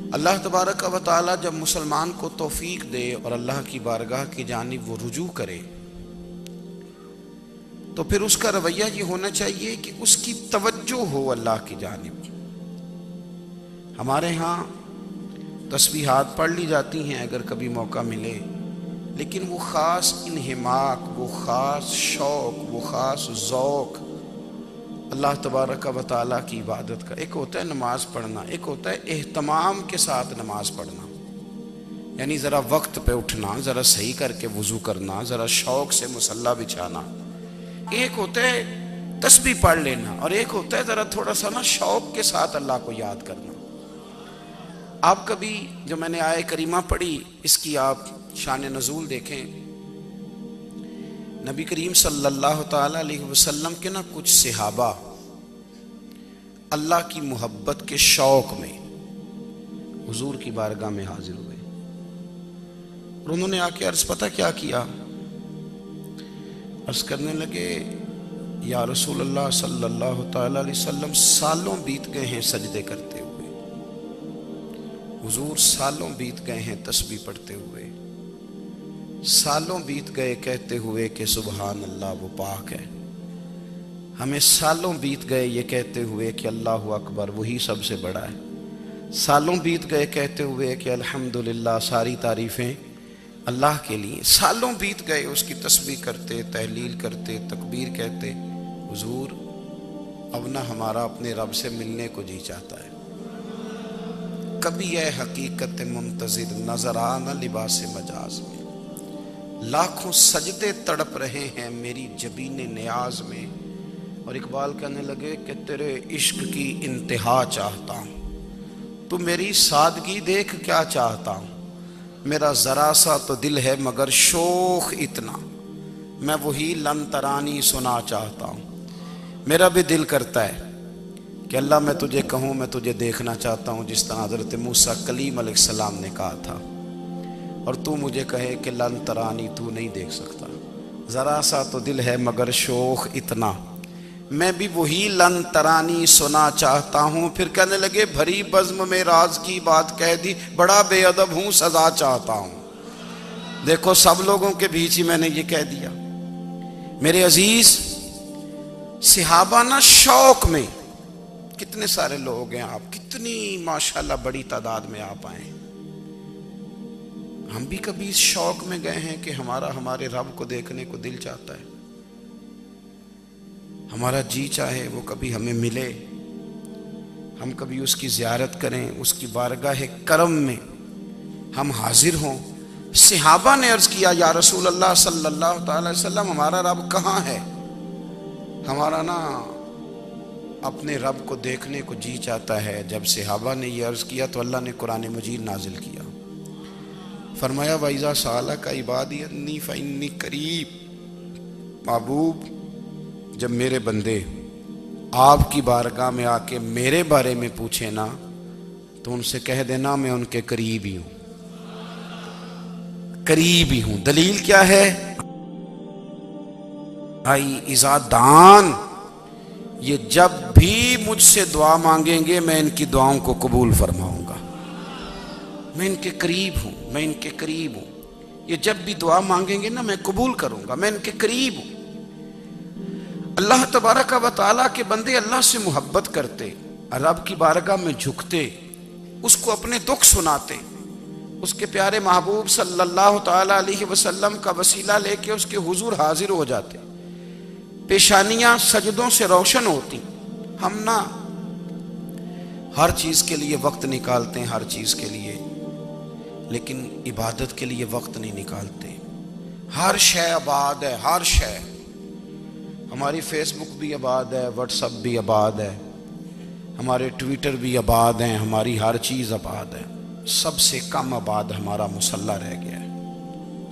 अल्लाह तबारक व तआला जब मुसलमान को तौफीक दे और अल्लाह की बारगाह की जानिब वो रुजू करे, तो फिर उसका रवैया ये होना चाहिए कि उसकी तवज्जो हो अल्लाह की जानिब। हमारे यहाँ तस्बीहात पढ़ ली जाती हैं अगर कभी मौका मिले, लेकिन वो ख़ास इन्हिमाक, वो ख़ास शौक़, वो ख़ास ज़ौक़ अल्लाह तबारक व तआला की इबादत का। एक होता है नमाज पढ़ना, एक होता है एहतमाम के साथ नमाज पढ़ना, यानी ज़रा वक्त पे उठना, ज़रा सही करके वज़ू करना, ज़रा शौक़ से मुसल्ला बिछाना। एक होता है तस्बीह पढ़ लेना और एक होता है ज़रा थोड़ा सा ना शौक़ के साथ अल्लाह को याद करना। आप कभी जो मैंने आय करीमा पढ़ी इसकी आप शान नज़ूल देखें। नबी करीम सल्लल्लाहु ताला अलैहि वसल्लम के ना कुछ सहाबा अल्लाह की मोहब्बत के शौक में हुजूर की बारगाह में हाजिर हुए और उन्होंने आके अर्ज पता क्या किया, अर्ज करने लगे, या रसूल अल्लाह सल्लल्लाहु ताला अलैहि वसल्लम सालों बीत गए हैं सजदे करते हुए, हुजूर सालों बीत गए हैं तस्बीह पढ़ते हुए, सालों बीत गए कहते हुए कि सुबहान अल्लाह वो पाक है, हमें सालों बीत गए ये कहते हुए कि अल्लाह अकबर वही सबसे बड़ा है, सालों बीत गए कहते हुए कि अल्हम्दुलिल्लाह सारी तारीफ़ें अल्लाह के लिए, सालों बीत गए उसकी तस्बीह करते, तहलील करते, तकबीर कहते। हुजूर अब ना हमारा अपने रब से मिलने को जी चाहता है, कभी यह हकीकत मुंतज़िर नजर आना लिबास मजाज में, लाखों सजदे तड़प रहे हैं मेरी जबीने नियाज में। और इकबाल कहने लगे कि तेरे इश्क की इंतहा चाहता हूँ, तू मेरी सादगी देख क्या चाहता हूँ, मेरा ज़रा सा तो दिल है मगर शोख इतना, मैं वही लन तरानी सुना चाहता हूँ। मेरा भी दिल करता है कि अल्लाह मैं तुझे कहूँ, मैं तुझे देखना चाहता हूँ जिस तरह हज़रत मूसा कलीम अलैहिस्सलाम ने कहा था, और तू मुझे कहे कि लन तरानी तू नहीं देख सकता, ज़रा सा तो दिल है मगर शोख इतना, मैं भी वही लन तरानी सुना चाहता हूँ। फिर कहने लगे भरी बज़्म में राज की बात कह दी, बड़ा बेअदब हूँ सजा चाहता हूँ। देखो सब लोगों के बीच ही मैंने ये कह दिया। मेरे अजीज सहाबा ना शौक में, कितने सारे लोग हैं आप, कितनी माशाल्लाह बड़ी तादाद में आप आए। हम भी कभी इस शौक में गए हैं कि हमारे रब को देखने को दिल चाहता है, हमारा जी चाहे वो कभी हमें मिले, हम कभी उसकी ज़ियारत करें, उसकी बारगाह करम में हम हाजिर हों। सहाबा ने अर्ज़ किया या रसूल अल्लाह सल्लल्लाहु अलैहि वसल्लम हमारा रब कहाँ है, हमारा ना अपने रब को देखने को जी चाहता है। जब सहाबा ने यह अर्ज़ किया तो अल्लाह ने कुरान मजीद नाजिल किया, फरमाया वइज़ा सालका इबादी अन्नी फ़इन्नी करीब, महबूब जब मेरे बंदे आपकी बारगाह में आके मेरे बारे में पूछे ना तो उनसे कह देना मैं उनके करीब ही हूं, करीब ही हूं। दलील क्या है, आई इज़ादान, ये जब भी मुझसे दुआ मांगेंगे मैं इनकी दुआओं को कबूल फरमाऊंगा, मैं इनके करीब हूं, मैं इनके करीब हूं। ये जब भी दुआ मांगेंगे ना मैं कबूल करूंगा, मैं इनके करीब हूं। अल्लाह तबारक व तआला के बंदे अल्लाह से मोहब्बत करते, रब की बारगाह में झुकते, उसको अपने दुख सुनाते, उसके प्यारे महबूब सल्लल्लाहु ताला अलैहि वसल्लम का वसीला लेके उसके हुजूर हाजिर हो जाते, पेशानियां सजदों से रोशन होती। हम ना हर चीज़ के लिए वक्त निकालते हैं, हर चीज़ के लिए, लेकिन इबादत के लिए वक्त नहीं निकालते। हर शय आबाद है, हर शय, हमारी फेसबुक भी आबाद है, व्हाट्सअप भी आबाद है, हमारे ट्विटर भी आबाद हैं, हमारी हर चीज़ आबाद है। सबसे कम आबाद हमारा मुसल्ला रह गया है,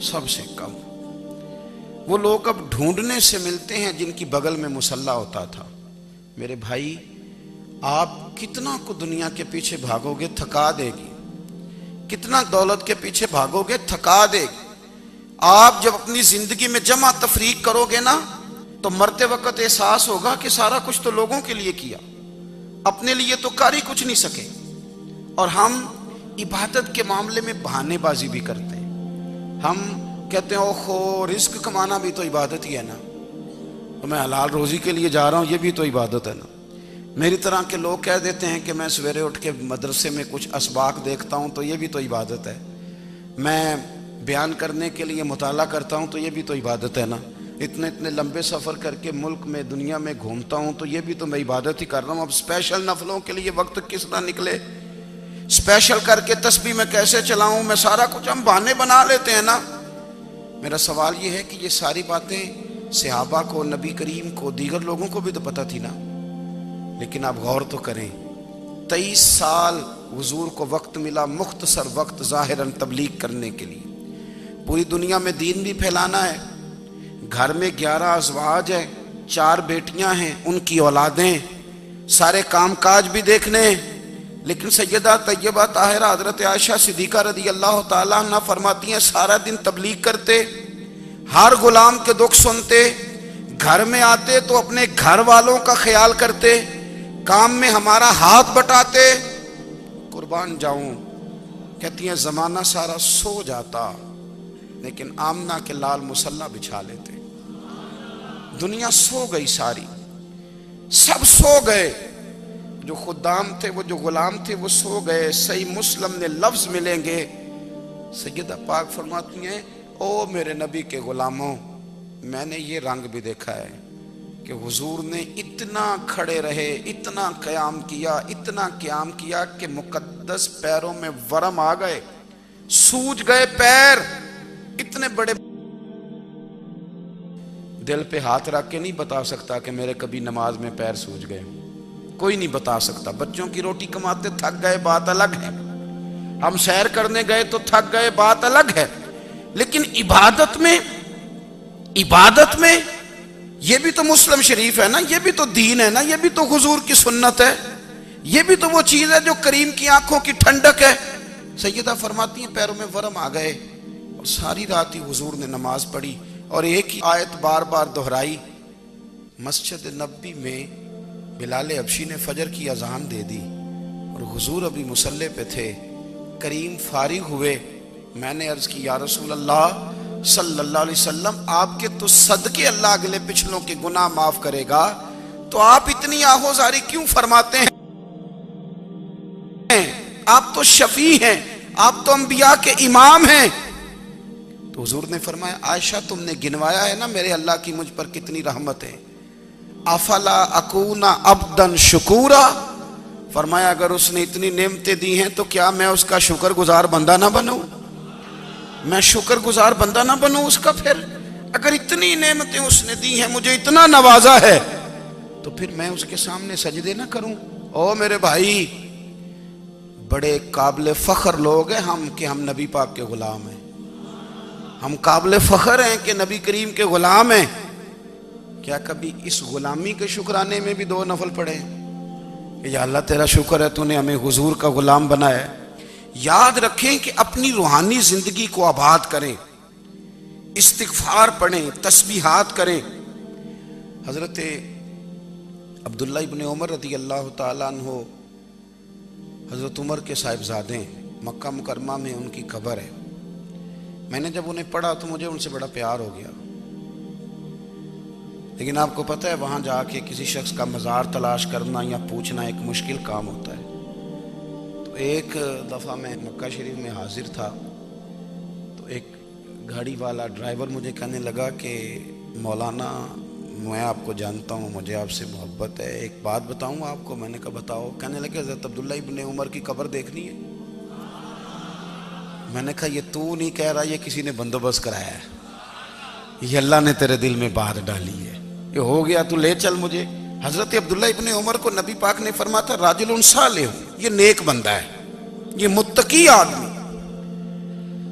सबसे कम। वो लोग अब ढूंढने से मिलते हैं जिनकी बगल में मुसल्ला होता था। मेरे भाई आप कितना को दुनिया के पीछे भागोगे थका देगी, कितना दौलत के पीछे भागोगे थका देगी। आप जब अपनी जिंदगी में जमा तफरीक करोगे ना तो मरते वक्त एहसास होगा कि सारा कुछ तो लोगों के लिए किया, अपने लिए तो कर ही कुछ नहीं सके। और हम इबादत के मामले में बहानेबाजी भी करते हैं। हम कहते हैं ओहो रिस्क कमाना भी तो इबादत ही है ना, तो मैं हलाल रोजी के लिए जा रहा हूँ, ये भी तो इबादत है ना। मेरी तरह के लोग कह देते हैं कि मैं सवेरे उठ के मदरसे में कुछ असबाक देखता हूँ तो ये भी तो इबादत है। मैं बयान करने के लिए मुताला करता हूँ तो ये भी तो इबादत है ना। इतने इतने लंबे सफ़र करके मुल्क में दुनिया में घूमता हूँ तो ये भी तो मैं इबादत ही कर रहा हूँ। अब स्पेशल नफलों के लिए वक्त किस तरह निकले, स्पेशल करके तस्बीह में कैसे चलाऊँ, मैं सारा कुछ हम बहाने बना लेते हैं ना। मेरा सवाल ये है कि ये सारी बातें सहाबा को, नबी करीम को, दीगर लोगों को भी तो पता थी ना। लेकिन आप गौर तो करें, 23 साल हुजूर को वक्त मिला, मुख्तसर वक्त ज़ाहिरन तबलीग करने के लिए। पूरी दुनिया में दीन भी फैलाना है। घर में 11 अज़वाज है, 4 बेटियां हैं, उनकी औलादें, सारे कामकाज भी देखने हैं। लेकिन सैयदा तैयबा ताहिरा हज़रत आयशा सिद्दीक़ा रज़ी अल्लाह ताला अन्हा फरमाती हैं, सारा दिन तबलीग करते, हर गुलाम के दुख सुनते, घर में आते तो अपने घर वालों का ख्याल करते, काम में हमारा हाथ बटाते। कुर्बान जाऊं, कहती हैं जमाना सारा सो जाता लेकिन आमना के लाल मुसल्ला बिछा लेते। दुनिया सो गई, सारी सब सो गए, जो खुदाम थे, वो जो गुलाम थे, वो सो गए। सही मुस्लिम में लफ्ज मिलेंगे, सैयदा पाक फरमाती हैं, ओ मेरे नबी के गुलामों, मैंने ये रंग भी देखा है कि हुजूर ने इतना खड़े रहे, इतना क़याम किया, इतना क़याम किया कि मुकद्दस पैरों में वरम आ गए, सूज गए पैर। इतने बड़े दिल पे हाथ रख के नहीं बता सकता कि मेरे कभी नमाज में पैर सूज गए, कोई नहीं बता सकता। बच्चों की रोटी कमाते थक गए, बात अलग है। हम सैर करने गए तो थक गए, बात अलग है। लेकिन इबादत में ये भी तो मुस्लिम शरीफ है ना, ये भी तो दीन है ना, ये भी तो हुजूर की सुन्नत है, ये भी तो वो चीज है जो करीम की आंखों की ठंडक है। सैयदा फरमाती हैं पैरों में वरम आ गए और सारी रात ही हुजूर ने नमाज पढ़ी और एक ही आयत बार बार दोहराई। मस्जिद नबी में बिलाल हबशी ने फजर की अजान दे दी और हुजूर अभी मुसल्ले पे थे। करीम फारिग हुए, मैंने अर्ज की, या रसूल अल्लाह सल्लल्लाहु अलैहि वसल्लम, आपके तो सदके अल्लाह अगले पिछलों के गुनाह माफ करेगा, तो आप इतनी आहोजारी क्यों फरमाते हैं? आप तो शफी हैं, आप तो अंबिया के इमाम हैं। तो हुजूर ने फरमाया, आयशा तुमने गिनवाया है ना मेरे अल्लाह की मुझ पर कितनी रहमत है। अफला अकूना अब्दन शुकूरा, फरमाया अगर उसने इतनी नेमतें दी हैं तो क्या मैं उसका शुक्रगुजार बंदा ना बनूं? मैं शुक्रगुजार बंदा ना बनूं उसका? फिर अगर इतनी नेमतें उसने दी हैं, मुझे इतना नवाजा है, तो फिर मैं उसके सामने सजदे ना करूं? ओ मेरे भाई, बड़े काबिल फख्र लोग हैं हम कि हम नबी पाक के गुलाम हैं। हम काबिल फख्र हैं कि नबी करीम के गुलाम हैं। क्या कभी इस गुलामी के शुक्राने में भी 2 नफल पढ़े कि या अल्लाह तेरा शुक्र है तूने हमें हुजूर का गुलाम बनाया है? याद रखें कि अपनी रूहानी जिंदगी को आबाद करें, इस्तिगफार पढ़ें, तस्बीहात करें। हजरत अब्दुल्ला इब्ने उमर रज़ी अल्लाह ताला अन्हु, हजरत उमर के साहिबजादे, मक्का मुकरमा में उनकी कब्र है। मैंने जब उन्हें पढ़ा तो मुझे उनसे बड़ा प्यार हो गया। लेकिन आपको पता है वहाँ जाके किसी शख्स का मज़ार तलाश करना या पूछना एक मुश्किल काम होता है। तो एक दफ़ा मैं मक्का शरीफ में हाजिर था, तो एक गाड़ी वाला ड्राइवर मुझे कहने लगा कि मौलाना मैं आपको जानता हूँ, मुझे आपसे मोहब्बत है, एक बात बताऊँ आपको। मैंने कहा बताओ। कहने लगे हज़रत अब्दुल्ला इब्ने उमर की कब्र देखनी है। मैंने कहा ये तू नहीं कह रहा, ये किसी ने बंदोबस्त कराया है, ये अल्लाह ने तेरे दिल में बात डाली है, ये हो गया, तू ले चल मुझे। हजरत अब्दुल्ला इब्ने उमर को नबी पाक ने फरमाया था राजुलुन सालिह, ये नेक बंदा है, ये मुत्तकी आदमी।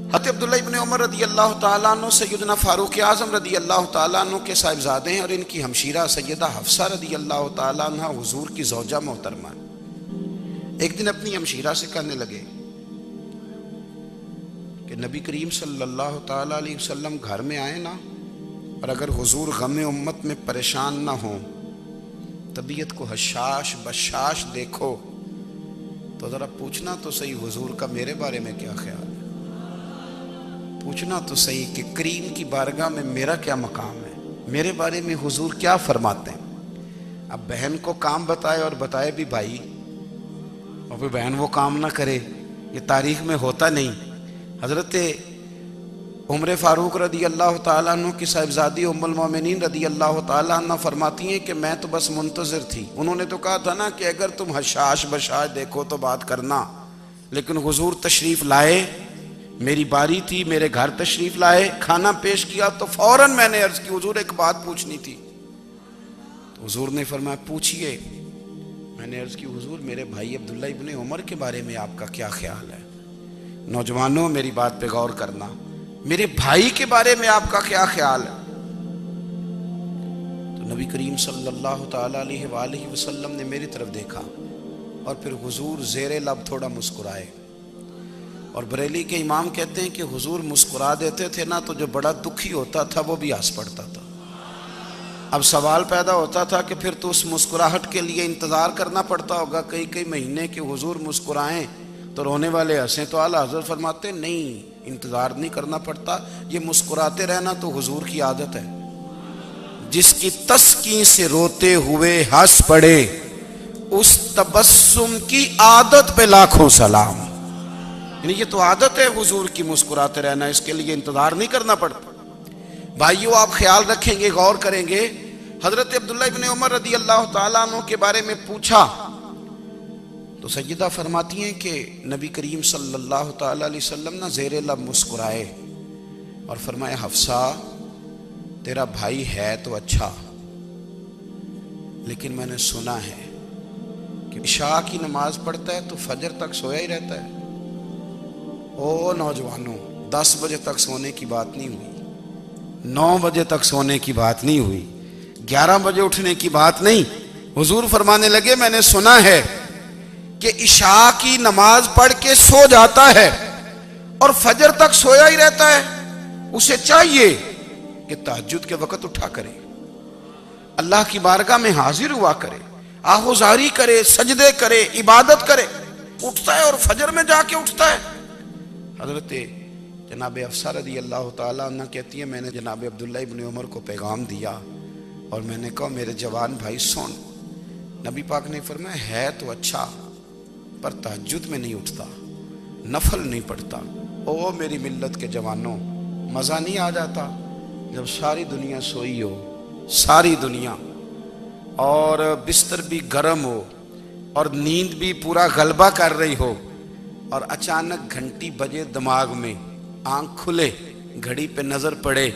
हज़रत अब्दुल्ला इब्ने उमर रज़ी अल्लाह ताला अन्हु सैयदना फारूक आज़म रज़ी अल्लाह ताला अन्हु के साहिबजादे हैं और इनकी हमशीरा सैयदा हफ्सा रज़ी अल्लाह ताला अन्हा हुजूर की ज़ौजा मोहतरमा। एक दिन अपनी हमशीरा से कहने लगे कि नबी करीम सल्लल्लाहु ताला अलैहि वसल्लम घर में आए ना, और अगर हुजूर गम उम्मत में परेशान ना हो, तबीयत को हशाश बशाश देखो, तो तो ज़रा पूछना तो सही हुजूर का मेरे बारे में क्या ख्याल है, पूछना तो सही कि करीम की बारगाह में मेरा क्या मकाम है, मेरे बारे में हुजूर क्या फरमाते हैं। अब बहन को काम बताए और बताए भी भाई, और फिर बहन वो काम ना करे, ये तारीख में होता नहीं। हज़रत उमर फारूक रदी अल्लाह ताला अन्हु की साहिबजादी उम्मुल मोमिनीन रदी अल्लाह ताला अन्हा फरमाती हैं कि मैं तो बस मुंतज़िर थी। उन्होंने तो कहा था ना कि अगर तुम हशाश बशाश देखो तो बात करना, लेकिन हुजूर तशरीफ़ लाए, मेरी बारी थी, मेरे घर तशरीफ़ लाए, खाना पेश किया तो फौरन मैंने अर्ज़ की हुजूर एक बात पूछनी थी। तो हुजूर ने फरमाया पूछिए। मैंने अर्ज़ की हुजूर मेरे भाई अब्दुल्ला इब्ने उमर के बारे में आपका क्या ख्याल है। नौजवानों मेरी बात पे गौर करना, मेरे भाई के बारे में आपका क्या ख्याल है। तो नबी करीम सल्लल्लाहु ताला अलैहि वसल्लम ने मेरी तरफ देखा और फिर हुजूर ज़ेरे लब थोड़ा मुस्कुराए। और बरेली के इमाम कहते हैं कि हुजूर मुस्कुरा देते थे ना तो जो बड़ा दुखी होता था वो भी हंस पड़ता था। अब सवाल पैदा होता था कि फिर तो उस मुस्कुराहट के लिए इंतज़ार करना पड़ता होगा कई कई महीने कि हुजूर मुस्कुराएं तो रोने वाले हंसें। तो आला हज़रत फरमाते नहीं, इंतज़ार नहीं करना पड़ता, ये मुस्कुराते रहना तो हुजूर की आदत है। जिसकी तस्कीन से रोते हुए हंस पड़े उस तबस्सुम की आदत पे लाखों सलाम। यानी ये तो आदत है हुजूर की मुस्कुराते रहना, इसके लिए इंतज़ार नहीं करना पड़ता। भाइयों आप ख्याल रखेंगे, गौर करेंगे। हजरत अब्दुल्ला इब्ने उमर रदी अल्लाह ताला अन्हु के बारे में पूछा तो सैयदा फरमाती हैं कि नबी करीम सल्लल्लाहु ताला अलैहि वसल्लम ना ज़ेरे लब मुस्कुराए और फरमाया हफ्सा तेरा भाई है तो अच्छा, लेकिन मैंने सुना है कि इशा की नमाज पढ़ता है तो फजर तक सोया ही रहता है। ओ नौजवानों, 10 बजे तक सोने की बात नहीं हुई, 9 बजे तक सोने की बात नहीं हुई, 11 बजे उठने की बात नहीं। हुजूर फरमाने लगे मैंने सुना है कि इशा की नमाज पढ़ के सो जाता है और फजर तक सोया ही रहता है। उसे चाहिए कि तहज्जुद के वक्त उठा करे, अल्लाह की बारगाह में हाजिर हुआ करे, आहुजारी करे, सजदे करे, इबादत करे। उठता है और फजर में जाके उठता है। हजरत जनाब अफसा रदी अल्लाह ताला अन्हा कहती है मैंने जनाब अब्दुल्ला इब्ने उमर को पैगाम दिया और मैंने कहा मेरे जवान भाई सुन, नबी पाक ने फरमाया है तो अच्छा पर तहज्जुद में नहीं उठता, नफल नहीं पढ़ता। ओ मेरी मिल्लत के जवानों, मज़ा नहीं आ जाता जब सारी दुनिया सोई हो, सारी दुनिया, और बिस्तर भी गर्म हो और नींद भी पूरा गलबा कर रही हो और अचानक घंटी बजे दिमाग में, आंख खुले, घड़ी पे नजर पड़े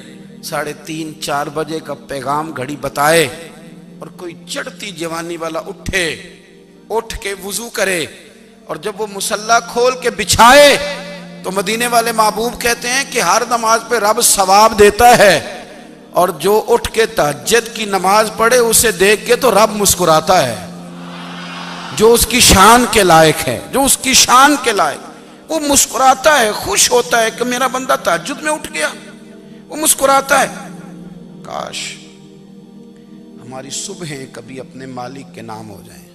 3:30 4 बजे का पैगाम घड़ी बताए और कोई चढ़ती जवानी वाला उठे, उठ के वुजू करे और जब वो मुसल्ला खोल के बिछाए तो मदीने वाले महबूब कहते हैं कि हर नमाज पे रब सवाब देता है और जो उठ के तहज्जुद की नमाज पढ़े उसे देख के तो रब मुस्कुराता है। जो उसकी शान के लायक है, जो उसकी शान के लायक, वो मुस्कुराता है, खुश होता है कि मेरा बंदा तहज्जुद में उठ गया, वो मुस्कुराता है। काश हमारी सुबहें कभी अपने मालिक के नाम हो जाएं।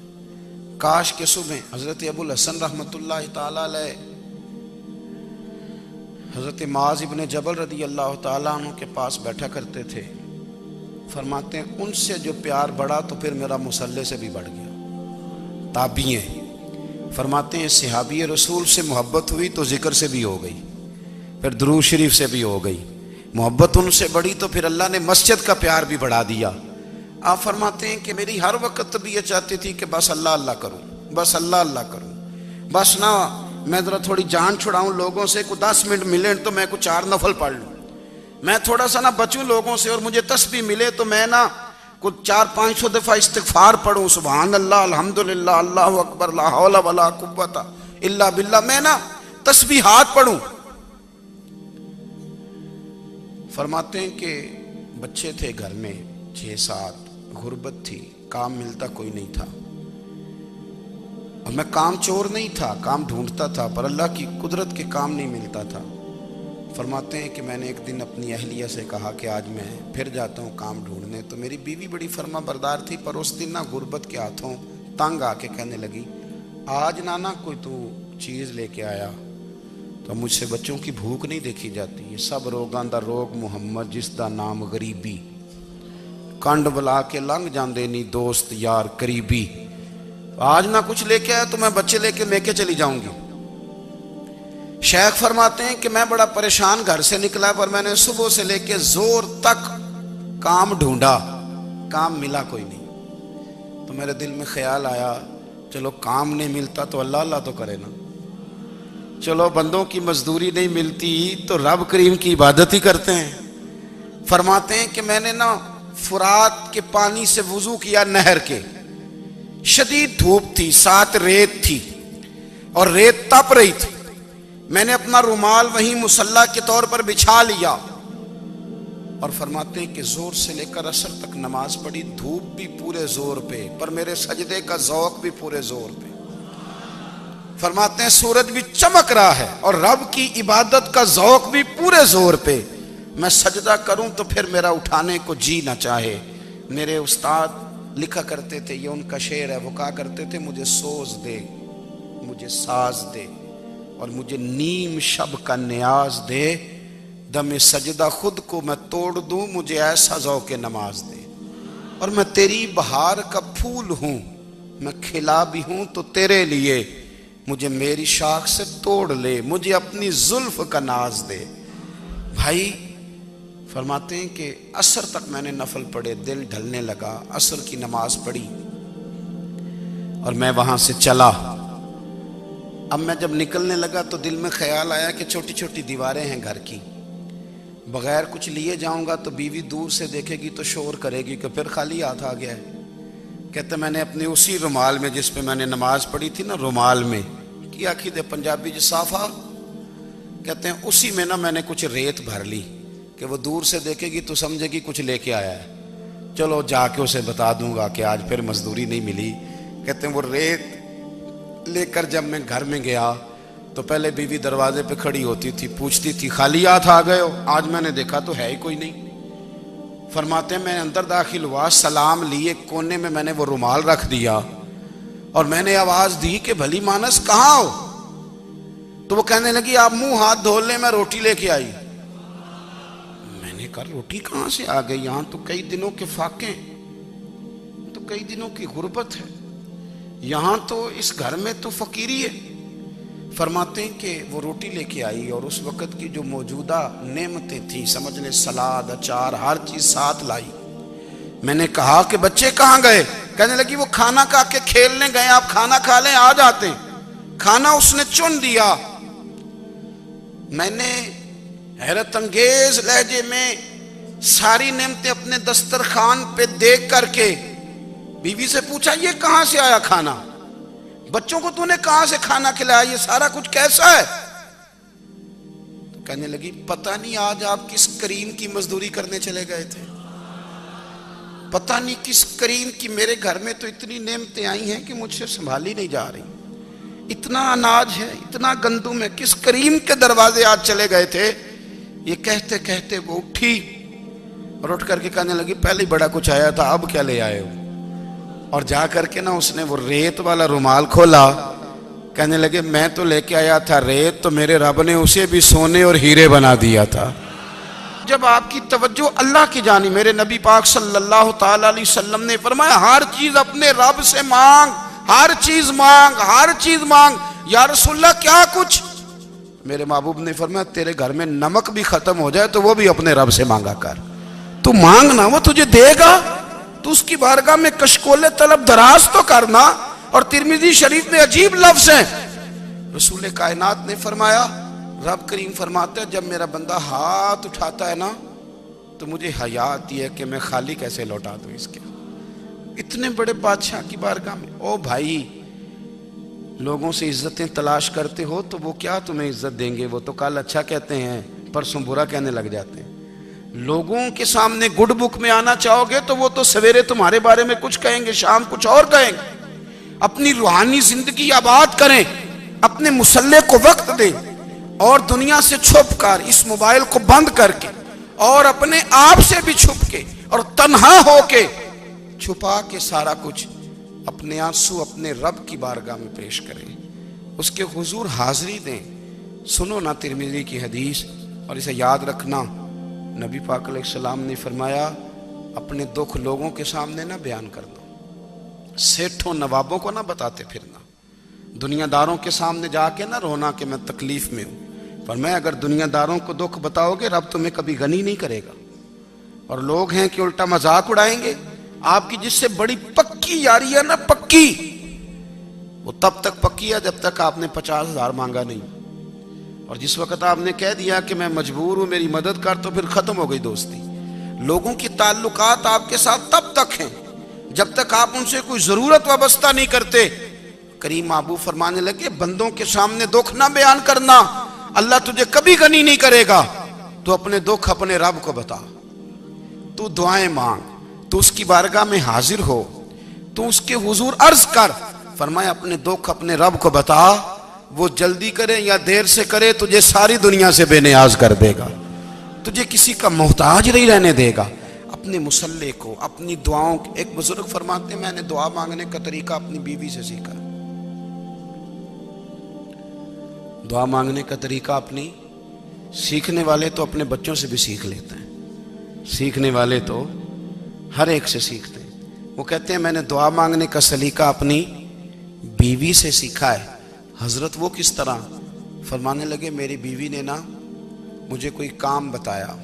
काश के सुबह हजरत अबुल हसन रहमतुल्लाह ताला अलैह हजरत माज इब्ने जबल रदी अल्लाह ताला अन्हु के पास बैठा करते थे। फरमाते हैं उनसे जो प्यार बढ़ा तो फिर मेरा मुसल्ले से भी बढ़ गया। ताबिए फरमाते हैं सहाबी रसूल से मोहब्बत हुई तो जिक्र से भी हो गई, फिर दुरूद शरीफ से भी हो गई। मोहब्बत उनसे बढ़ी तो फिर अल्लाह ने मस्जिद का प्यार भी बढ़ा दिया। आप फरमाते हैं कि मेरी हर वक्त तबीयत चाहती थी कि बस अल्लाह अल्लाह करूं, बस अल्लाह अल्लाह करूं, बस ना मैं ज़रा थोड़ी जान छुड़ाऊं लोगों से, कुछ 10 मिनट मिले तो मैं कुछ 4 नफल पढ़ लूं, मैं थोड़ा सा ना बचूं लोगों से और मुझे तस्बीह मिले तो मैं ना कुछ 400-500 दफा इस्तिगफार पढ़ूं, सुभान अल्लाह, अल्हम्दुलिल्लाह, अल्लाहु अकबर, ला हौला वला कुव्वता इल्ला बिल्लाह, मैं ना तस्बीहात पढ़ूं। फरमाते हैं कि बच्चे थे घर में 6-7, गुर्बत थी, काम मिलता कोई नहीं था और मैं काम चोर नहीं था, काम ढूंढता था, पर अल्लाह की कुदरत के काम नहीं मिलता था। फरमाते हैं कि मैंने एक दिन अपनी अहलिया से कहा कि आज मैं फिर जाता हूँ काम ढूंढने। तो मेरी बीवी बड़ी फरमा बरदार थी, पर उस दिन ना गुर्बत के हाथों तंग आके कहने लगी आज नाना कोई तू चीज लेके आया तो मुझसे बच्चों की भूख नहीं देखी जाती। ये सब रोगां दा रोग मुहम्मद जिस दा नाम गरीबी, कंड बुला के लंघ जाते नहीं दोस्त यार करीबी। आज ना कुछ लेके आया तो मैं बच्चे लेके मेके चली जाऊंगी। शेख फरमाते हैं कि मैं बड़ा परेशान घर से निकला, पर मैंने सुबह से लेके जोर तक काम ढूंढा, काम मिला कोई नहीं। तो मेरे दिल में ख्याल आया चलो काम नहीं मिलता तो अल्लाह अल्लाह तो करे ना, चलो बंदों की मजदूरी नहीं मिलती तो रब करीम की इबादत ही करते हैं। फरमाते हैं कि मैंने ना फुरात के पानी से वुजू किया, नहर के, शदीद धूप थी, साथ रेत थी और रेत तप रही थी। मैंने अपना रुमाल वहीं मुसल्ला के तौर पर बिछा लिया और फरमाते हैं कि जोर से लेकर असर तक नमाज पढ़ी, धूप भी पूरे जोर पे, पर मेरे सजदे का ज़ौक़ भी पूरे जोर पे। फरमाते हैं सूरज भी चमक रहा है और रब की इबादत का ज़ौक़ भी पूरे जोर पे। मैं सजदा करूं तो फिर मेरा उठाने को जी ना चाहे। मेरे उस्ताद लिखा करते थे, ये उनका शेर है, वो कहा करते थे मुझे सोज दे, मुझे साज दे और मुझे नीम शब का न्याज दे, दमे सजदा खुद को मैं तोड़ दूं, मुझे ऐसा ज़ौक़े नमाज दे। और मैं तेरी बहार का फूल हूं, मैं खिला भी हूं तो तेरे लिए, मुझे मेरी शाख से तोड़ ले, मुझे अपनी जुल्फ का नाज दे। भाई फरमाते हैं कि असर तक मैंने नफल पढ़े, दिल ढलने लगा, असर की नमाज पढ़ी और मैं वहां से चला। अब मैं जब निकलने लगा तो दिल में ख्याल आया कि छोटी छोटी दीवारें हैं घर की, बगैर कुछ लिए जाऊंगा तो बीवी दूर से देखेगी तो शोर करेगी कि फिर खाली हाथ आ गया है। कहते मैंने अपने उसी रुमाल में जिस पे मैंने नमाज पढ़ी थी ना, रुमाल में की आखी दे पंजाबी जो साफा कहते हैं, उसी में ना मैंने कुछ रेत भर ली कि वो दूर से देखेगी तो समझेगी कुछ लेके आया है। चलो जाके उसे बता दूंगा कि आज फिर मजदूरी नहीं मिली। कहते हैं वो रेत लेकर जब मैं घर में गया तो पहले बीवी दरवाजे पे खड़ी होती थी, पूछती थी खाली हाथ आ गए हो? आज मैंने देखा तो है ही कोई नहीं। फरमाते हैं मैं अंदर दाखिल हुआ, सलाम लिए, कोने में मैंने वो रुमाल रख दिया और मैंने आवाज दी कि भली मानस कहाँ हो? तो वो कहने लगी आप मुंह हाथ धो ले, मैं रोटी लेके आई। मैंने कहा रोटी कहाँ से आ गई? यहाँ तो कई दिनों के फाके, तो कई दिनों की गुर्बत है, यहाँ तो इस घर में तो फकीरी है। फरमाते हैं कि वो रोटी लेके आई और उस वक़्त की जो मौजूदा नेमतें थी, समझ लें सलाद अचार हर चीज़ साथ लाई। मैंने कहा कि बच्चे कहाँ गए? कहने लगी वो खाना खा के खेलने गए, आप खाना खा लें आ जाते। खाना उसने चुन दिया। मैंने हैरत अंगेज लहजे में सारी नेमतें अपने दस्तरखान पे देख करके बीवी से पूछा ये कहाँ से आया खाना? बच्चों को तूने कहां से खाना खिलाया? ये सारा कुछ कैसा है? तो कहने लगी पता नहीं आज आप किस करीम की मजदूरी करने चले गए थे, पता नहीं किस करीम की। मेरे घर में तो इतनी नेमतें आई हैं कि मुझसे संभाली नहीं जा रही, इतना अनाज है, इतना गंदुम है, किस करीम के दरवाजे आज चले गए थे? ये कहते कहते वो उठी और उठ करके कहने लगी पहले ही बड़ा कुछ आया था, अब क्या ले आए हो? और जा करके ना उसने वो रेत वाला रुमाल खोला। कहने लगे मैं तो लेके आया था रेत, तो मेरे रब ने उसे भी सोने और हीरे बना दिया था। जब आपकी तवज्जो अल्लाह की जानी, मेरे नबी पाक सल्लल्लाहु ताला अलैहि वसल्लम ने फरमाया हर चीज अपने रब से मांग, हर चीज मांग, हर चीज मांग। या रसूलल्लाह क्या कुछ? मेरे महबूब ने फरमाया तेरे घर में नमक भी खत्म हो जाए तो वो भी अपने रब से मांगा कर। तू मांगना, वो तुझे देगा। तो उसकी बारगाह में कशकोले तलब दराज तो करना। और तिरमिजी शरीफ में अजीब लफ्ज है, रसूल कायनात ने फरमाया, रब करीम फरमाता है जब मेरा बंदा हाथ उठाता है ना तो मुझे हया आती है कि मैं खाली कैसे लौटा दूं इसके। इतने बड़े बादशाह की बारगाह में। ओ भाई, लोगों से इज्जतें तलाश करते हो तो वो क्या तुम्हें इज्जत देंगे? वो तो कल अच्छा कहते हैं, परसों बुरा कहने लग जाते हैं। लोगों के सामने गुड बुक में आना चाहोगे तो वो तो सवेरे तुम्हारे बारे में कुछ कहेंगे, शाम कुछ और कहेंगे। अपनी रूहानी जिंदगी आबाद करें, अपने मुसल्ले को वक्त दें और दुनिया से छुप कर, इस मोबाइल को बंद करके और अपने आप से भी छुप के और तन्हा होके, छुपा के सारा कुछ अपने आंसू अपने रब की बारगाह में पेश करे, उसके हुजूर हाजिरी दें। सुनो ना तिरमिज़ी की हदीस और इसे याद रखना। नबी पाक अलैहिस्सलाम ने फरमाया, अपने दुख लोगों के सामने ना बयान करना, सेठों नवाबों को ना बताते फिरना, दुनियादारों के सामने जाके ना रोना कि मैं तकलीफ में हूँ। पर मैं अगर दुनियादारों को दुख बताओगे, रब तुम्हें कभी गनी नहीं करेगा। और लोग हैं कि उल्टा मजाक उड़ाएंगे। आपकी जिससे बड़ी पक्की यारी है ना, पक्की, वो तब तक पक्की है जब तक आपने 50,000 मांगा नहीं। और जिस वक्त आपने कह दिया कि मैं मजबूर हूं, मेरी मदद कर, तो फिर खत्म हो गई दोस्ती। लोगों की ताल्लुकात आपके साथ तब तक हैं जब तक आप उनसे कोई जरूरत वाबस्ता नहीं करते। करीम महबूब फरमाने लगे, बंदों के सामने दुख ना बयान करना, अल्लाह तुझे कभी गनी नहीं करेगा। तो अपने दुख अपने रब को बता, तू दुआएं मांग, तू उसकी बारगाह में हाजिर हो, तू उसके हुजूर अर्ज कर। फरमाया अपने दुख अपने रब को बता, वो जल्दी करे या देर से करे, तुझे सारी दुनिया से बेनियाज कर देगा, तुझे किसी का मोहताज नहीं रहने देगा। अपने मुसल्ले को, अपनी दुआओं, एक बुजुर्ग फरमाते, मैंने दुआ मांगने का तरीका अपनी बीवी से सीखा। दुआ मांगने का तरीका अपनी, सीखने वाले तो अपने बच्चों से भी सीख लेते हैं, सीखने वाले तो हर एक से सीखते हैं। वो कहते हैं मैंने दुआ मांगने का सलीका अपनी बीवी से सीखा है। हजरत वो किस तरह? फरमाने लगे, मेरी बीवी ने ना मुझे कोई काम बताया,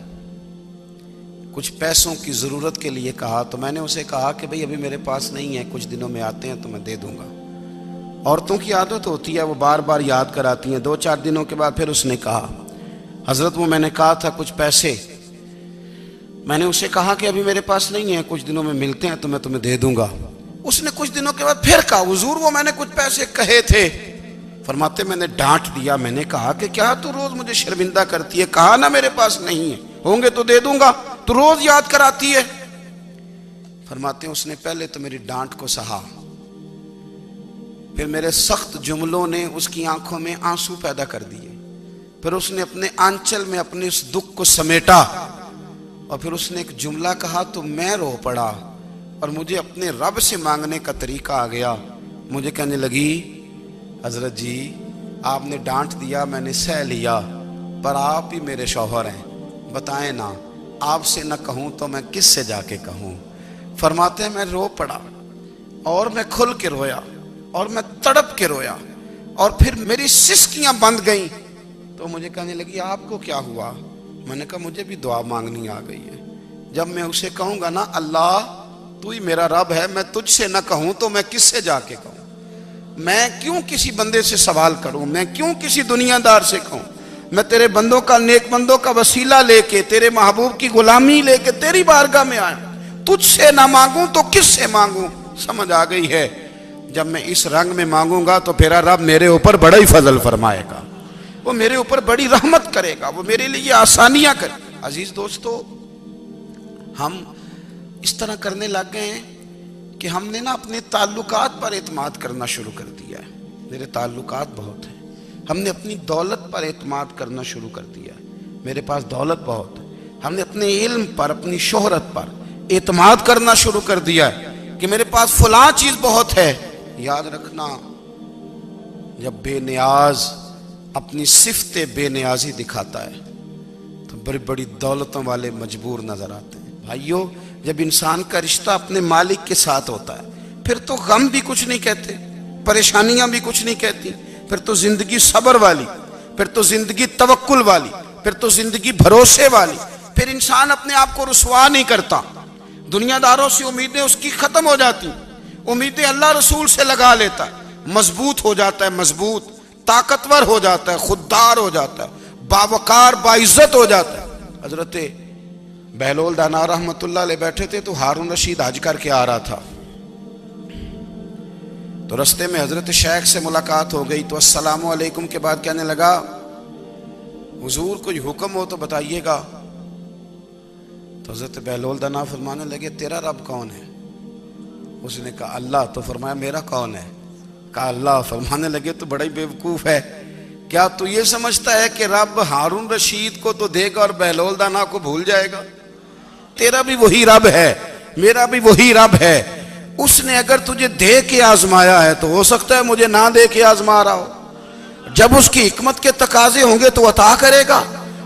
कुछ पैसों की ज़रूरत के लिए कहा, तो मैंने उसे कहा कि भाई अभी मेरे पास नहीं है, कुछ दिनों में आते हैं तो मैं दे दूंगा। औरतों की आदत होती है, वो बार बार याद कराती हैं। 2-4 दिनों के बाद फिर उसने कहा, हजरत वो मैंने कहा था कुछ पैसे, मैंने उसे कहा कि अभी मेरे पास नहीं है, कुछ दिनों में मिलते हैं तो मैं तुम्हें दे दूंगा। उसने कुछ दिनों के बाद फिर कहा, हुजूर वो मैंने कुछ पैसे कहे थे। फरमाते मैंने डांट दिया, मैंने कहा कि क्या तू रोज मुझे शर्मिंदा करती है, कहा ना मेरे पास नहीं है, होंगे तो दे दूंगा, तू रोज याद कराती है। फरमाते उसने पहले तो मेरी डांट को सहा, फिर मेरे सख्त जुमलों ने उसकी आंखों में आंसू पैदा कर दिए, फिर उसने अपने आंचल में अपने उस दुख को समेटा, और फिर उसने एक जुमला कहा तो मैं रो पड़ा और मुझे अपने रब से मांगने का तरीका आ गया। मुझे कहने लगी, हजरत जी आपने डांट दिया, मैंने सह लिया, पर आप ही मेरे शौहर हैं, बताएं ना, आपसे न कहूं तो मैं किससे जाके कहूं। फरमाते हैं मैं रो पड़ा और मैं खुल के रोया और मैं तड़प के रोया, और फिर मेरी सिसकियां बंद गईं। तो मुझे कहने लगी आपको क्या हुआ? मैंने कहा मुझे भी दुआ मांगनी आ गई है। जब मैं उसे कहूंगा ना, अल्लाह तू ही मेरा रब है, मैं तुझसे न कहूं तो मैं किससे जाके कहूं, मैं क्यों किसी बंदे से सवाल करूं, मैं क्यों किसी दुनियादार से कहूं, मैं तेरे बंदों का, नेक बंदों का वसीला लेके, तेरे महबूब की गुलामी लेके तेरी बारगाह में आया, तुझसे ना मांगूं तो किससे मांगूं। समझ आ गई है, जब मैं इस रंग में मांगूंगा तो फिर रब मेरे ऊपर बड़ा ही फजल फरमाएगा, वो मेरे ऊपर बड़ी रहमत करेगा, वो मेरे लिए आसानियां करे। अजीज दोस्तों, हम इस तरह करने लग गए हैं कि हमने ना अपने ताल्लुकात पर एतमाद करना शुरू कर दिया है। मेरे ताल्लुकात बहुत हैं, हमने अपनी दौलत पर एतमाद करना शुरू कर दिया है, मेरे पास दौलत बहुत है। हमने अपने इल्म पर, अपनी शोहरत पर एतमाद करना शुरू कर दिया है कि मेरे पास फलां चीज बहुत है। याद रखना, जब बेनियाज अपनी सिफ्ते बेनियाजी दिखाता है तो बड़ी बड़ी दौलतों वाले मजबूर नजर आते हैं। भाइयों, जब इंसान का रिश्ता अपने मालिक के साथ होता है फिर तो गम भी कुछ नहीं कहते, परेशानियां भी कुछ नहीं कहती, फिर तो जिंदगी सब्र वाली, फिर तो जिंदगी तवक्कुल वाली, फिर तो जिंदगी भरोसे वाली। फिर इंसान अपने आप को रुसवा नहीं करता, दुनियादारों से उम्मीदें उसकी खत्म हो जाती, उम्मीदें अल्लाह रसूल से लगा लेता है, मजबूत हो जाता है, मजबूत, ताकतवर हो जाता है, खुददार हो जाता है, बावकार बाइज्जत हो जाता है। हजरत बहलोल दाना रहमतुल्लाह अलैह बैठे थे तो हारून रशीद हज करके आ रहा था, तो रास्ते में हजरत शेख से मुलाकात हो गई। तो अस्सलामु अलैकुम के बाद कहने लगा, हुजूर कोई हुक्म हो तो बताइएगा। तो हजरत बहलोल दाना फरमाने लगे, तेरा रब कौन है? उसने कहा अल्लाह। तो फरमाया मेरा कौन है? कहा अल्लाह। फरमाने लगे तो बड़ा ही बेवकूफ है, क्या तू ये समझता है कि रब हारून रशीद को तो देगा और बहलोल दाना को भूल जाएगा? तेरा भी वही रब है, मेरा भी वही रब है। उसने अगर तुझे दे के आजमाया है तो हो सकता है मुझे ना दे के आजमा रहा हो। जब उसकी हिकमत के तकाजे होंगे तो अता करेगा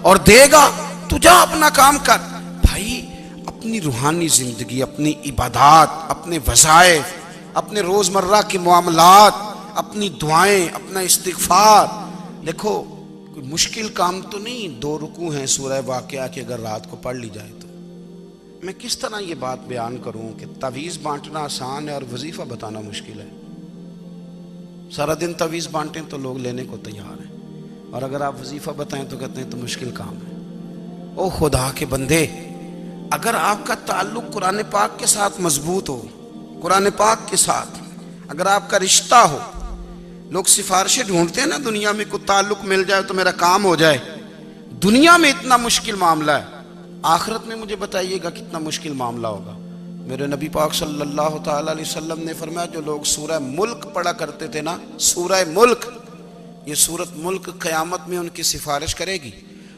और देगा। तू जा अपना काम कर भाई। अपनी रूहानी जिंदगी, अपनी इबादत, अपने वज़ाइफ, अपने रोजमर्रा के मामलात, अपनी दुआएं, अपना इस्तिग़फ़ार। देखो कोई मुश्किल काम तो नहीं, 2 रुकू हैं सूरह वाक़िया की, अगर रात को पढ़ ली जाए तो। मैं किस तरह ये बात बयान करूं कि तवीज़ बांटना आसान है और वजीफा बताना मुश्किल है। सारा दिन तवीज़ बांटें तो लोग लेने को तैयार हैं, और अगर आप वजीफा बताएं तो कहते हैं तो मुश्किल काम है। ओ खुदा के बंदे, अगर आपका ताल्लुक कुरान पाक के साथ मजबूत हो, कुरान पाक के साथ अगर आपका रिश्ता हो, लोग सिफारिशें ढूंढते हैं ना दुनिया में, कोई ताल्लुक मिल जाए तो मेरा काम हो जाए। दुनिया में इतना मुश्किल मामला है, आखिरत में मुझे बताइएगा कितना मुश्किल मामला होगा। मेरे नबी पाक सल्लल्लाहु ताला अलैहि वसल्लम ने फरमाया, जो लोग सूरह मुल्क पढ़ा करते थे ना, सूरह मुल्क, ये सूरत मुल्क क़यामत में उनकी सिफारिश करेगी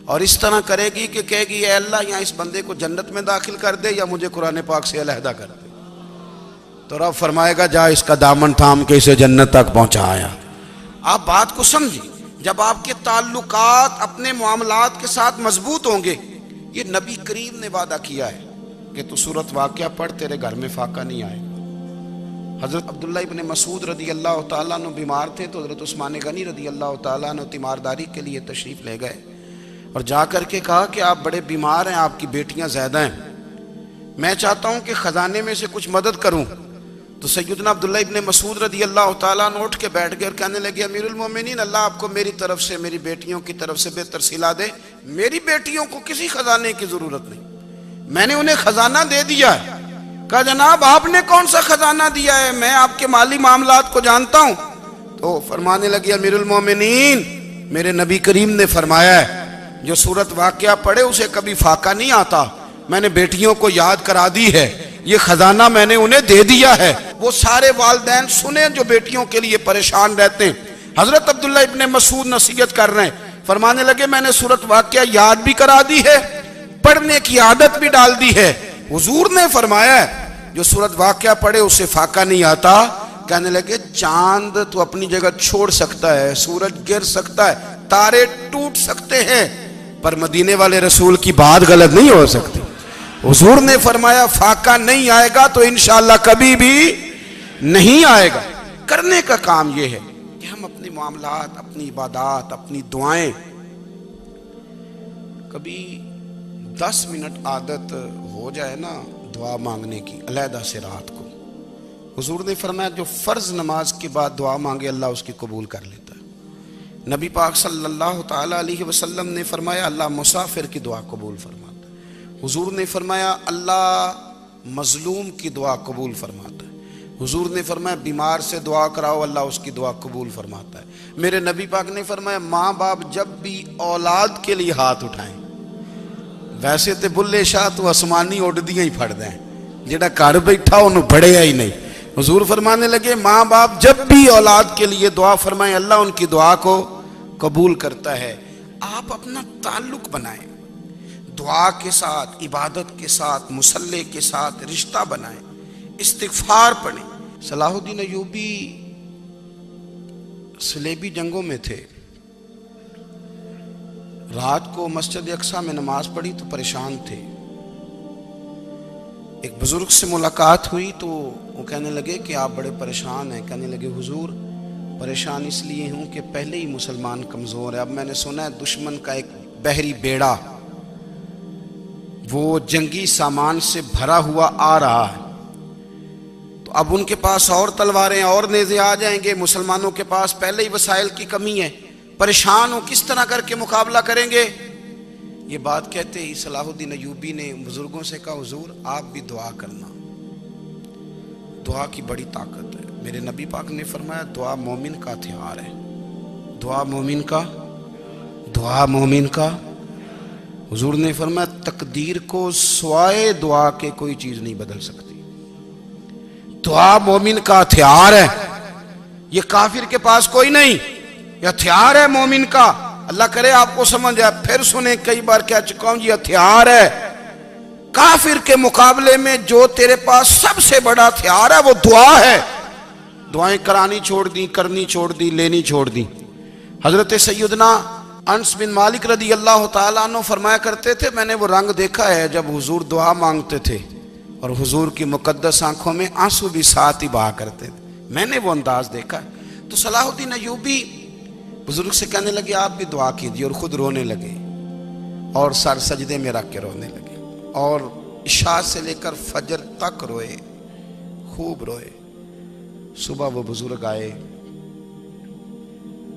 और इस तरह करेगी कि कहेगी ए अल्लाह, यहाँ इस बंदे को जन्नत में दाखिल कर दे या मुझे कुरान पाक से अलहदा कर दे। तो रब फरमाएगा जा इसका दामन थाम के इसे जन्नत तक पहुंचाया। आप बात को समझिए, जब आपके ताल्लुकात अपने मामलात के साथ मजबूत होंगे, ये नबी करीम ने वादा किया है कि तू सूरत वाक़िया पढ़, तेरे घर में फाका नहीं आएगा। हज़रत अब्दुल्ला इब्न मसूद रदी अल्लाह तआला अन्हु बीमार थे तो हज़रत उस्मान गनी रदी अल्लाह तआला अन्हु तीमारदारी के लिए तशरीफ़ ले गए और जा कर के कहा कि आप बड़े बीमार हैं, आपकी बेटियां ज़्यादा हैं, मैं चाहता हूँ कि ख़जाने में से कुछ मदद करूँ। तो सैयदना अब्दुल्ला इब्न मसूद रदी अल्लाह तआला अन्हु उठ के बैठ गए और कहने लगे, अमीरुल मोमिनीन, अल्लाह आपको मेरी तरफ से, मेरी बेटियों की तरफ से बेहतर सिला दे। मेरी बेटियों को किसी खजाने की जरूरत नहीं, मैंने उन्हें खजाना दे दिया है। कहा जनाब आपने कौन सा खजाना दिया है, मैं आपके माली मामलात को जानता हूं। तो फरमाने लगे, अमीरुल मोमिनीन, मेरे नबी करीम ने फरमाया है जो सूरत वाक़िया पढ़े उसे कभी फाका नहीं आता। मैंने बेटियों को याद करा दी है, ये खजाना मैंने उन्हें दे दिया है। वो सारे वालिदैन सुने जो बेटियों के लिए परेशान रहते हैं। हजरत अब्दुल्ला इब्न मसूद नसीहत कर रहे हैं, फरमाने लगे मैंने सूरत वाक़िया याद भी करा दी है, पढ़ने की आदत भी डाल दी है। हुजूर ने फरमाया है जो सूरत वाक़िया पढ़े उसे फाका नहीं आता। कहने लगे चांद तो अपनी जगह छोड़ सकता है, सूरज गिर सकता है, तारे टूट सकते हैं, पर मदीने वाले रसूल की बात गलत नहीं हो सकती। हुजूर ने फरमाया फाका नहीं आएगा तो इंशाअल्लाह कभी भी नहीं आएगा। करने का काम यह है कि हम अपने मामलात, अपनी इबादत, अपनी दुआएं, कभी 10 मिनट आदत हो जाए ना दुआ मांगने की अलहदा से रात को। हुजूर ने फरमाया जो फ़र्ज नमाज के बाद दुआ मांगे अल्लाह उसकी कबूल कर लेता है। नबी पाक सल्लल्लाहु ताला अलैहि वसल्लम ने फरमाया अल्लाह मुसाफिर की दुआ कबूल फरमाता है। हुजूर ने फरमाया अल्लाह मजलूम की दुआ कबूल फरमाता है। हुजूर ने फरमाया बीमार से दुआ कराओ अल्लाह उसकी दुआ कबूल फरमाता है। मेरे नबी पाक ने फरमाया माँ बाप जब भी औलाद के लिए हाथ उठाएं, वैसे तो बुल्ले शाह तो आसमानी उड़दियां ही फड़ दें, जेड़ा घर बैठा उन्होंने बढ़िया ही नहीं। हुजूर फरमाने लगे माँ बाप जब भी औलाद के लिए दुआ फरमाएं अल्लाह उनकी दुआ को कबूल करता है। आप अपना ताल्लुक बनाएं दुआ के साथ, इबादत के साथ, मुसल्ले के साथ रिश्ता बनाएं, इस्तिग़फ़ार पढ़ें। सलाहुद्दीन अय्यूबी सलेबी जंगों में थे, रात को मस्जिद अक्सा में नमाज पढ़ी तो परेशान थे। एक बुजुर्ग से मुलाकात हुई तो वो कहने लगे कि आप बड़े परेशान हैं। कहने लगे हुजूर परेशान इसलिए हूं कि पहले ही मुसलमान कमजोर है, अब मैंने सुना है दुश्मन का एक बहरी बेड़ा वो जंगी सामान से भरा हुआ आ रहा है, तो अब उनके पास और तलवारें और नेज़े आ जाएंगे, मुसलमानों के पास पहले ही वसाइल की कमी है, परेशान हो किस तरह करके मुकाबला करेंगे। ये बात कहते ही सलाहुद्दीन अय्यूबी ने बुजुर्गों से कहा हुजूर आप भी दुआ करना, दुआ की बड़ी ताकत है। मेरे नबी पाक ने फरमाया दुआ मोमिन का हथियार है, दुआ मोमिन का, दुआ मोमिन का। हुजूर ने फरमाया तकदीर को सिवाय दुआ के कोई चीज नहीं बदल सकती। दुआ मोमिन का हथियार है, ये काफिर के पास कोई नहीं, ये हथियार है मोमिन का। अल्लाह करे आपको समझ आए, फिर सुने, कई बार कह चुका हूं ये हथियार है। काफिर के मुकाबले में जो तेरे पास सबसे बड़ा हथियार है वो दुआ है। दुआएं करानी छोड़ दी, करनी छोड़ दी, लेनी छोड़ दी। हजरत सैयदना अनस बिन मालिक रदी अल्लाह तआला अन्हु फरमाया करते थे, मैंने वो रंग देखा है जब हुजूर दुआ मांगते थे और हुजूर की मुकद्दस आंखों में आंसू भी साथ ही बहा करते थे। मैंने वो अंदाज देखा है। तो सलाहुद्दीन अय्यूबी बुजुर्ग से कहने लगे आप भी दुआ कीजिए, और खुद रोने लगे और सर सजदे में रख के रोने लगे और इशा से लेकर फजर तक रोए, खूब रोए। सुबह वो बुजुर्ग आए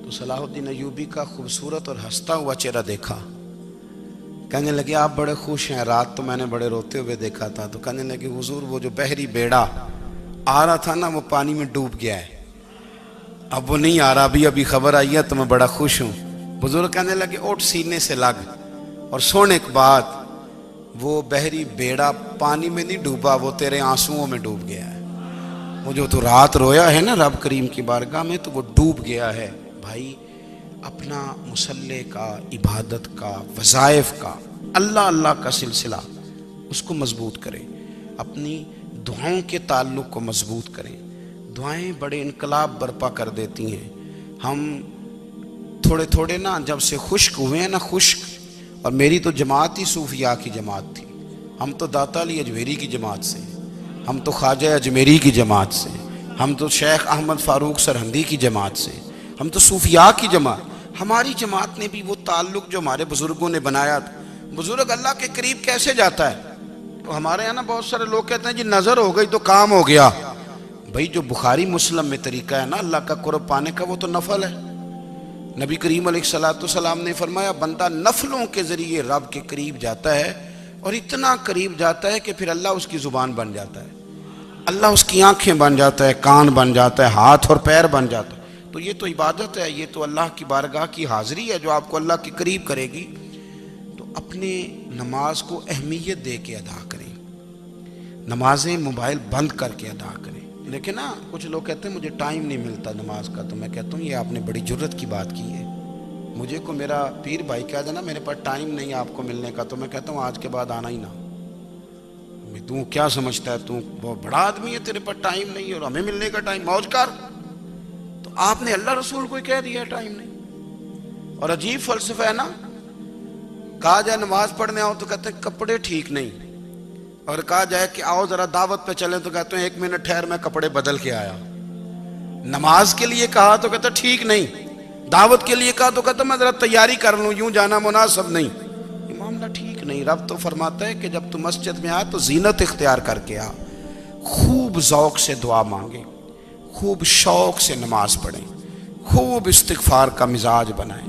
तो सलाहुद्दीन अय्यूबी का खूबसूरत और हंसता हुआ चेहरा देखा। कहने लगे आप बड़े खुश हैं, रात तो मैंने बड़े रोते हुए देखा था। तो कहने लगे हुजूर वो जो बहरी बेड़ा आ रहा था ना वो पानी में डूब गया है, अब वो नहीं आ रहा, अभी खबर आई है तो मैं बड़ा खुश हूँ। बुजुर्ग कहने लगे उठ सीने से लग, और सोने के बाद वो बहरी बेड़ा पानी में नहीं डूबा, वो तेरे आंसुओं में डूब गया है। वो जो तू रात रोया है ना रब करीम की बारगाह में, तो वो डूब गया है। भाई अपना मुसल्ले का, इबादत का, वज़ाइफ का, अल्लाह अल्लाह का सिलसिला उसको मजबूत करें, अपनी दुआओं के ताल्लुक़ को मजबूत करें। दुआएं बड़े इनकलाब बर्पा कर देती हैं। हम थोड़े थोड़े ना जब से खुश्क हुए हैं ना, खुश्क, और मेरी तो जमात ही सूफिया की जमात थी। हम तो दाता अली अजमेरी की जमात से, हम तो ख्वाजा अजमेरी की जमात से, हम तो शेख अहमद फ़ारूक सरहंदी की जमात से, हम तो सूफिया की जमात। हमारी जमात ने भी वो ताल्लुक़ जो हमारे बुज़ुर्गों ने बनाया था। बुज़ुर्ग अल्लाह के करीब कैसे जाता है? तो हमारे यहाँ ना बहुत सारे लोग कहते हैं जी नज़र हो गई तो काम हो गया। भाई जो बुखारी मुस्लिम में तरीका है ना अल्लाह का कुर्ब पाने का, वो तो नफल है। नबी करीम अलैहिस्सलाम ने फरमाया बंदा नफलों के जरिए रब के करीब जाता है, और इतना करीब जाता है कि फिर अल्लाह उसकी जुबान बन जाता है, अल्लाह उसकी आंखें बन जाता है, कान बन जाता है, हाथ और पैर बन जाता है। तो ये तो इबादत है, ये तो अल्लाह की बारगाह की हाजिरी है जो आपको अल्लाह के करीब करेगी। तो अपने नमाज को अहमियत दे के अदा करें, नमाजें मोबाइल बंद करके अदा करें। लेकिन ना कुछ लोग कहते हैं मुझे टाइम नहीं मिलता नमाज का, तो मैं कहता हूँ ये आपने बड़ी जुर्रत की बात की है। मुझे को मेरा पीर भाई कह देना मेरे पास टाइम नहीं आपको मिलने का, तो मैं कहता हूँ आज के बाद आना ही ना। तू क्या समझता है, तू बहुत बड़ा आदमी है, तेरे पास टाइम नहीं है और हमें मिलने का टाइम, मौज कर। तो आपने अल्लाह रसूल को कह दिया टाइम नहीं। और अजीब फलसफा है ना, कहा जाए नमाज पढ़ने आओ तो कहते हैं कपड़े ठीक नहीं, और कहा जाए कि आओ जरा दावत पे चले तो कहते हैं 1 मिनट ठहर मैं कपड़े बदल के आया। नमाज के लिए कहा तो कहते ठीक नहीं, दावत के लिए कहा तो कहते मैं जरा तैयारी कर लूं, यूं जाना मुनासिब नहीं। ये मामला ठीक नहीं। रब तो फरमाता है कि जब तू मस्जिद में आ तो जीनत इख्तियार करके आ, खूब ज़ौक़ से दुआ मांगे, खूब शौक़ से नमाज पढ़ें, खूब इस्तिग़फ़ार का मिजाज बनाएं।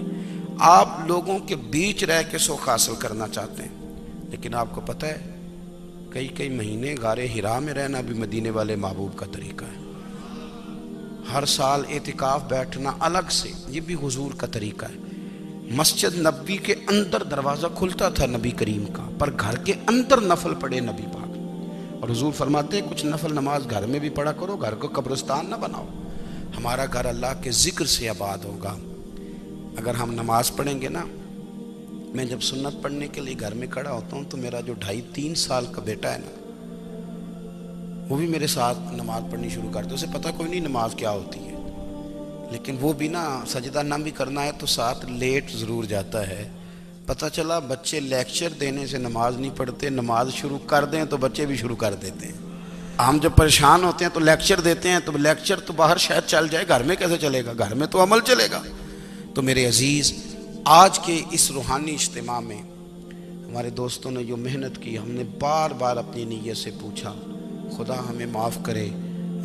आप लोगों के बीच रह के सुख हासिल करना चाहते हैं, लेकिन आपको पता है कई कई महीने गारे हिरा में रहना भी मदीने वाले महबूब का तरीका है। हर साल एतिकाफ बैठना अलग से, ये भी हुजूर का तरीका है। मस्जिद नबी के अंदर दरवाज़ा खुलता था नबी करीम का, पर घर के अंदर नफल पढ़े नबी पाक। और हुजूर फरमाते हैं कुछ नफल नमाज घर में भी पढ़ा करो, घर को कब्रिस्तान ना बनाओ। हमारा घर अल्लाह के ज़िक्र से आबाद होगा अगर हम नमाज पढ़ेंगे ना। मैं जब सुन्नत पढ़ने के लिए घर में खड़ा होता हूँ तो मेरा जो 2.5-3 साल का बेटा है ना, वो भी मेरे साथ नमाज पढ़नी शुरू करता है। उसे पता कोई नहीं नमाज क्या होती है, लेकिन वो भी ना सजदा ना भी करना है तो साथ लेट ज़रूर जाता है। पता चला बच्चे लेक्चर देने से नमाज नहीं पढ़ते, नमाज शुरू कर दें तो बच्चे भी शुरू कर देते हैं। हम जब परेशान होते हैं तो लेक्चर देते हैं, तो लेक्चर तो बाहर शायद चल जाए, घर में कैसे चलेगा? घर में तो अमल चलेगा। तो मेरे अजीज़, आज के इस रूहानी इज्तिमा में हमारे दोस्तों ने जो मेहनत की, हमने बार बार अपनी नीयत से पूछा खुदा हमें माफ़ करे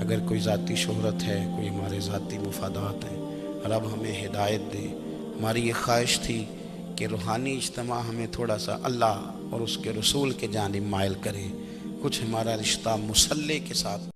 अगर कोई ज़ाती शोहरत है, कोई हमारे ज़ाती मुफादात हैं, रब हमें हिदायत दे। हमारी ये ख्वाहिश थी कि रूहानी इज्तिमा हमें थोड़ा सा अल्लाह और उसके रसूल के जानिब माइल करे, कुछ हमारा रिश्ता मुसल्ले के साथ